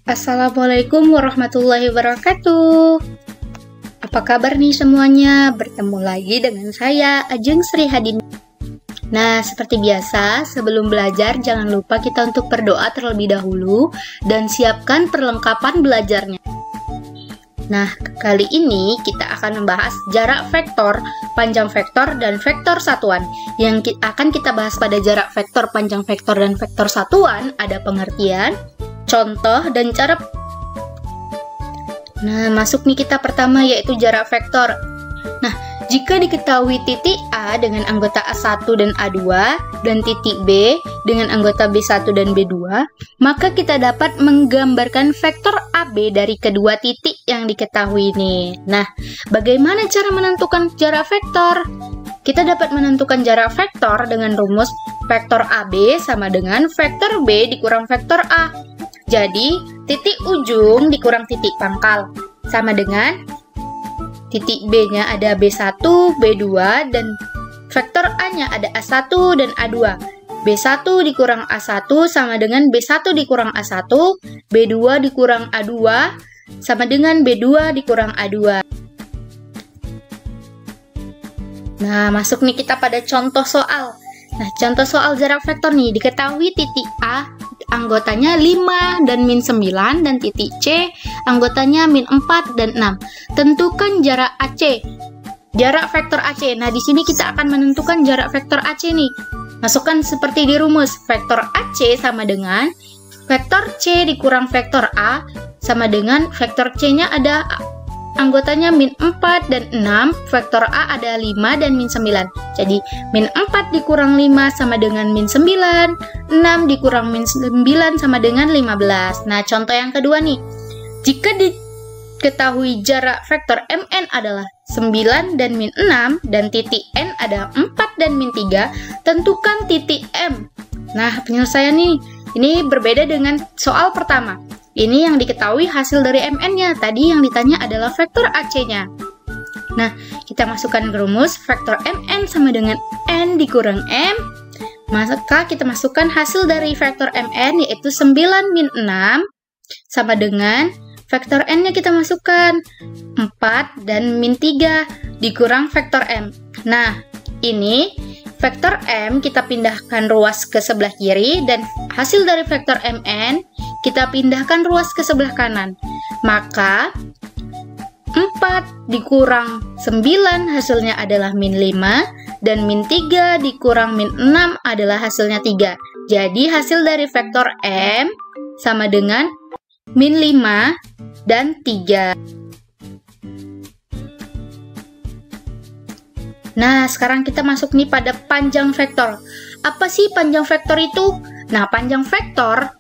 Assalamualaikum warahmatullahi wabarakatuh. Apa kabar nih semuanya? Bertemu lagi dengan saya, Ajeng Sri Hadini. Nah, seperti biasa, sebelum belajar jangan lupa kita untuk berdoa terlebih dahulu dan siapkan perlengkapan belajarnya. Nah, kali ini kita akan membahas jarak vektor, panjang vektor, dan vektor satuan. Yang akan kita bahas pada jarak vektor, panjang vektor, dan vektor satuan ada pengertian, contoh, dan cara. Nah, masuk nih kita pertama yaitu jarak vektor. Nah, jika diketahui titik A dengan anggota A1 dan A2 dan titik B dengan anggota B1 dan B2, maka kita dapat menggambarkan vektor AB dari kedua titik yang diketahui ini. Nah, bagaimana cara menentukan jarak vektor? Kita dapat menentukan jarak vektor dengan rumus vektor AB sama dengan vektor B dikurang vektor A. Jadi, titik ujung dikurang titik pangkal sama dengan titik B-nya ada B1, B2, dan vektor A-nya ada A1 dan A2. B1 dikurang A1 sama dengan B1 dikurang A1, B2 dikurang A2 sama dengan B2 dikurang A2. Nah, masuk nih kita pada contoh soal. Nah, contoh soal jarak vektor nih, diketahui titik A anggotanya 5 dan min 9 dan titik C anggotanya min 4 dan 6. Tentukan jarak AC. Jarak vektor AC. Nah, di sini kita akan menentukan jarak vektor AC nih. Masukkan seperti di rumus. Vektor AC sama dengan vektor C dikurang vektor A sama dengan vektor C-nya ada anggotanya min 4 dan 6, vektor A ada 5 dan min 9. Jadi, min 4 dikurang 5 sama dengan min 9, 6 dikurang min 9 sama dengan 15. Nah, contoh yang kedua nih. Jika diketahui jarak vektor MN adalah 9 dan min 6, dan titik N ada 4 dan min 3, tentukan titik M. Nah, penyelesaian nih, ini berbeda dengan soal pertama. Ini yang diketahui hasil dari MN-nya. Tadi yang ditanya adalah vektor AC-nya. Nah, kita masukkan ke rumus vektor MN sama dengan N dikurang M. Maka kita masukkan hasil dari vektor MN yaitu 9 min 6 sama dengan vektor N-nya kita masukkan 4 dan min 3 dikurang vektor M. Nah, ini vektor M kita pindahkan ruas ke sebelah kiri dan hasil dari vektor MN kita pindahkan ruas ke sebelah kanan. Maka 4 dikurang 9 hasilnya adalah min 5 dan min 3 dikurang min 6 adalah hasilnya 3. Jadi hasil dari vektor M sama dengan min 5 dan 3. Nah, sekarang kita masuk nih pada panjang vektor. Apa sih panjang vektor itu? Nah, panjang vektor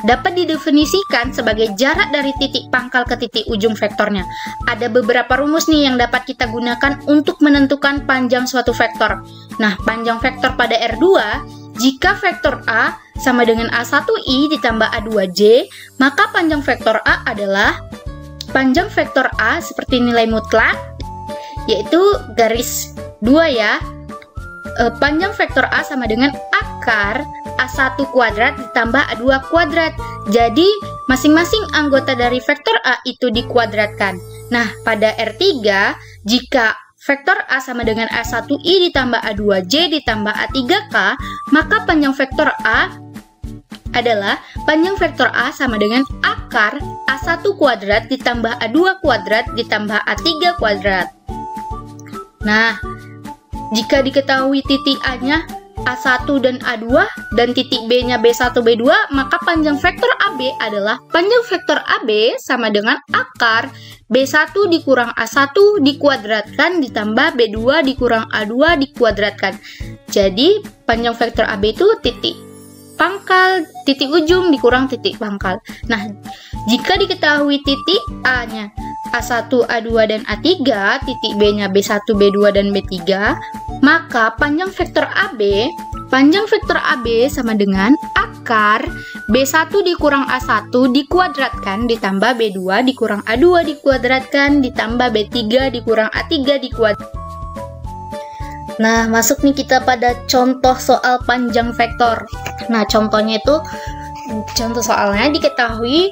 dapat didefinisikan sebagai jarak dari titik pangkal ke titik ujung vektornya. Ada beberapa rumus nih yang dapat kita gunakan untuk menentukan panjang suatu vektor. Nah, panjang vektor pada R2, jika vektor A sama dengan A1I ditambah A2J, maka panjang vektor A adalah panjang vektor A seperti nilai mutlak, yaitu garis 2 ya. Panjang vektor A sama dengan akar A1 kuadrat ditambah A2 kuadrat. Jadi, masing-masing anggota dari vektor A itu dikuadratkan. Nah, pada R3, jika vektor A sama dengan A1I ditambah A2J ditambah A3K, maka panjang vektor A adalah panjang vektor A sama dengan akar A1 kuadrat ditambah A2 kuadrat ditambah A3 kuadrat. Nah, jika diketahui titik A-nya A1 dan A2 dan titik B-nya B1, B2, maka panjang vektor AB adalah panjang vektor AB sama dengan akar B1 dikurang A1 dikuadratkan ditambah B2 dikurang A2 dikuadratkan. Jadi, panjang vektor AB itu titik pangkal, titik ujung dikurang titik pangkal. Nah, jika diketahui titik A-nya A1, A2, dan A3, titik B-nya B1, B2, dan B3, maka panjang vektor AB sama dengan akar B1 dikurang A1 dikuadratkan ditambah B2 dikurang A2 dikuadratkan ditambah B3 dikurang A3 dikuadratkan. Nah, masuk nih kita pada contoh soal panjang vektor. Nah, contohnya itu, contoh soalnya diketahui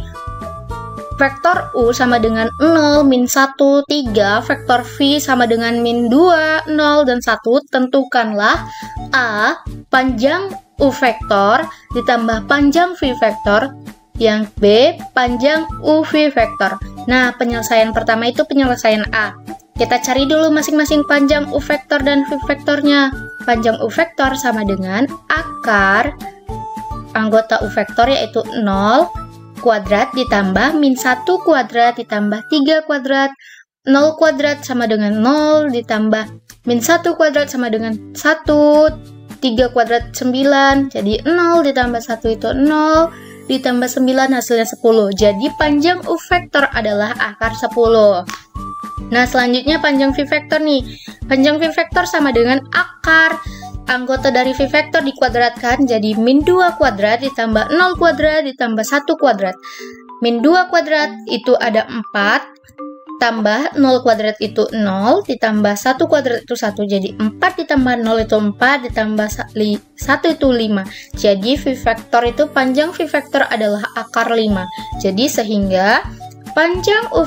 vektor U sama dengan 0, min 1, 3, vektor V sama dengan min 2, 0, dan 1, tentukanlah A, panjang U vektor, ditambah panjang V vektor, yang B, panjang U V vektor. Nah, penyelesaian pertama itu penyelesaian A. Kita cari dulu masing-masing panjang U vektor dan V vektornya. Panjang U vektor sama dengan akar anggota U vektor yaitu 0 kuadrat ditambah min 1 kuadrat ditambah 3 kuadrat. 0 kuadrat sama dengan 0 ditambah min 1 kuadrat sama dengan 1. 3 kuadrat 9. Jadi 0 ditambah 1 itu 0. Ditambah 9 hasilnya 10. Jadi panjang U vektor adalah akar 10. Nah, selanjutnya panjang V vektor nih. Panjang V vektor sama dengan akar anggota dari V vektor dikuadratkan jadi min 2 kuadrat ditambah 0 kuadrat ditambah 1 kuadrat. Min 2 kuadrat itu ada 4, tambah 0 kuadrat itu 0, ditambah 1 kuadrat itu 1, jadi 4 ditambah 0 itu 4, ditambah 1 itu 5. Jadi V vektor itu panjang V vektor adalah akar 5. Jadi sehingga panjang U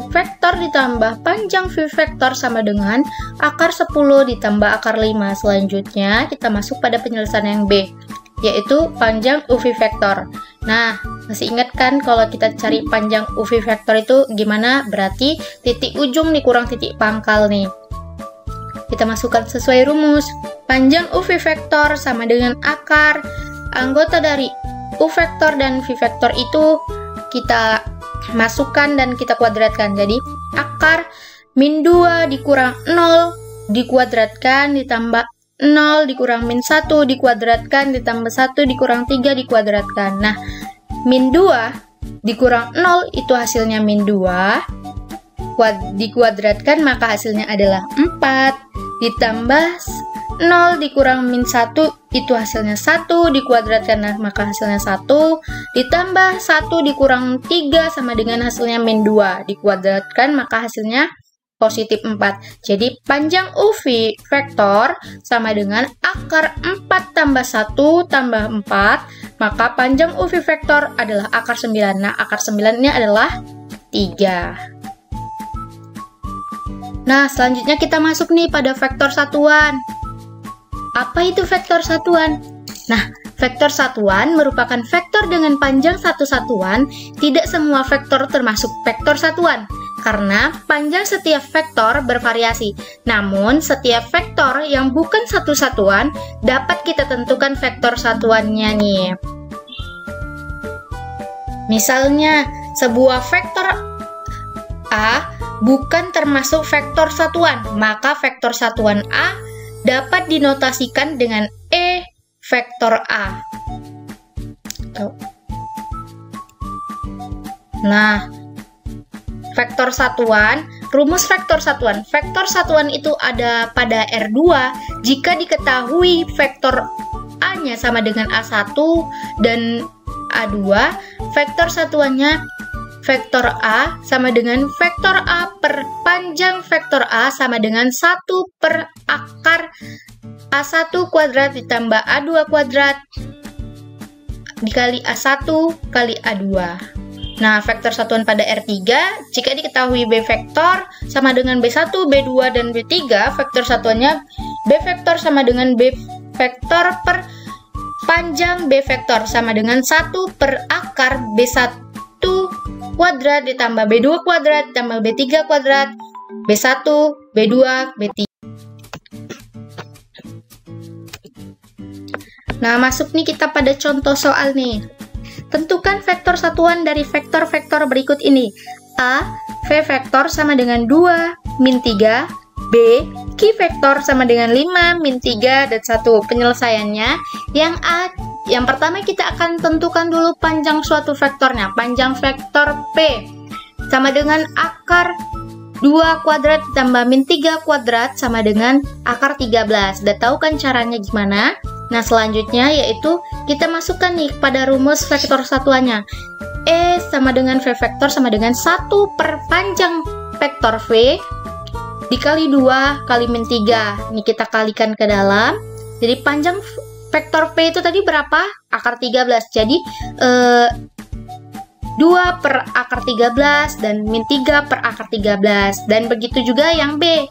vektor ditambah panjang V vektor sama dengan akar 10 ditambah akar 5. Selanjutnya kita masuk pada penyelesaian yang B, yaitu panjang U V vektor. Nah, masih ingat kan kalau kita cari panjang U V vektor itu gimana? Berarti titik ujung dikurang titik pangkal nih. Kita masukkan sesuai rumus. Panjang U V vektor sama dengan akar anggota dari U vektor dan V vektor itu kita masukkan dan kita kuadratkan. Jadi akar min 2 dikurang 0 dikuadratkan ditambah 0 dikurang min 1 dikuadratkan ditambah 1 dikurang 3 dikuadratkan. Nah, min 2 dikurang 0 itu hasilnya min 2 dikuadratkan maka hasilnya adalah 4 ditambah 0 dikurang min 1 itu hasilnya 1 dikuadratkan maka hasilnya 1 ditambah 1 dikurang 3 sama dengan hasilnya min 2 dikuadratkan maka hasilnya positif 4. Jadi panjang U V vektor sama dengan akar 4 tambah 1 tambah 4, maka panjang U V vektor adalah akar 9. Nah, akar 9 ini adalah 3. Nah, selanjutnya kita masuk nih pada vektor satuan. Apa itu vektor satuan? Nah, vektor satuan merupakan vektor dengan panjang satu satuan. Tidak semua vektor termasuk vektor satuan, karena panjang setiap vektor bervariasi. Namun, setiap vektor yang bukan satu satuan dapat kita tentukan vektor satuannya nih. Misalnya, sebuah vektor A bukan termasuk vektor satuan, maka vektor satuan A dapat dinotasikan dengan E vektor A. Nah, vektor satuan, rumus vektor satuan. Vektor satuan itu ada pada R2 jika diketahui vektor A-nya sama dengan A1 dan A2, vektor satuannya vektor A sama dengan vektor A per panjang vektor A sama dengan 1 per akar A1 kuadrat ditambah A2 kuadrat dikali A1 kali A2. Nah, vektor satuan pada R3, jika diketahui B vektor sama dengan B1, B2, dan B3, vektor satuannya B vektor sama dengan B vektor per panjang B vektor sama dengan 1 per akar B1 kuadrat ditambah B2 kuadrat ditambah B3 kuadrat, B1, B2, B3. Nah, masuk nih kita pada contoh soal nih. Tentukan vektor satuan dari vektor-vektor berikut ini. A, V vektor sama dengan 2, min 3. B, Q vektor sama dengan 5, min 3, dan 1. Penyelesaiannya, yang A, yang pertama kita akan tentukan dulu panjang suatu vektornya. Panjang vektor P sama dengan akar 2 kuadrat ditambah min 3 kuadrat sama dengan akar 13. Udah tahu kan caranya gimana? Nah, selanjutnya yaitu kita masukkan nih pada rumus vektor satuannya. E sama dengan V vektor sama dengan 1 per panjang vektor V dikali 2 kali min 3. Ini kita kalikan ke dalam. Jadi panjang vektor P itu tadi berapa? Akar 13. Jadi 2 per akar 13 dan min 3 per akar 13. Dan begitu juga yang B.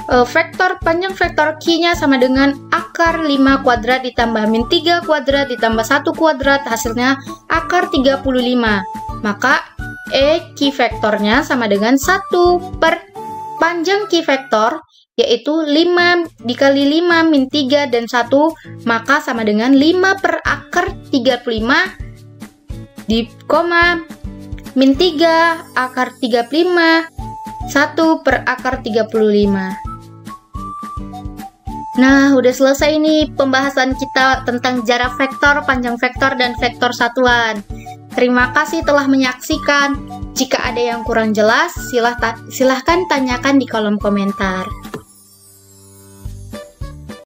Vektor panjang vektor Q-nya sama dengan akar 5 kuadrat ditambah min 3 kuadrat ditambah 1 kuadrat, hasilnya akar 35. Maka Q vektornya sama dengan 1 per panjang Q vektor, yaitu 5 dikali 5 min 3 dan 1, maka sama dengan 5 per akar 35 di koma min 3 akar 35 1 per akar 35. Nah, udah selesai nih pembahasan kita tentang jarak vektor, panjang vektor, dan vektor satuan. Terima kasih telah menyaksikan. Jika ada yang kurang jelas, silahkan tanyakan di kolom komentar.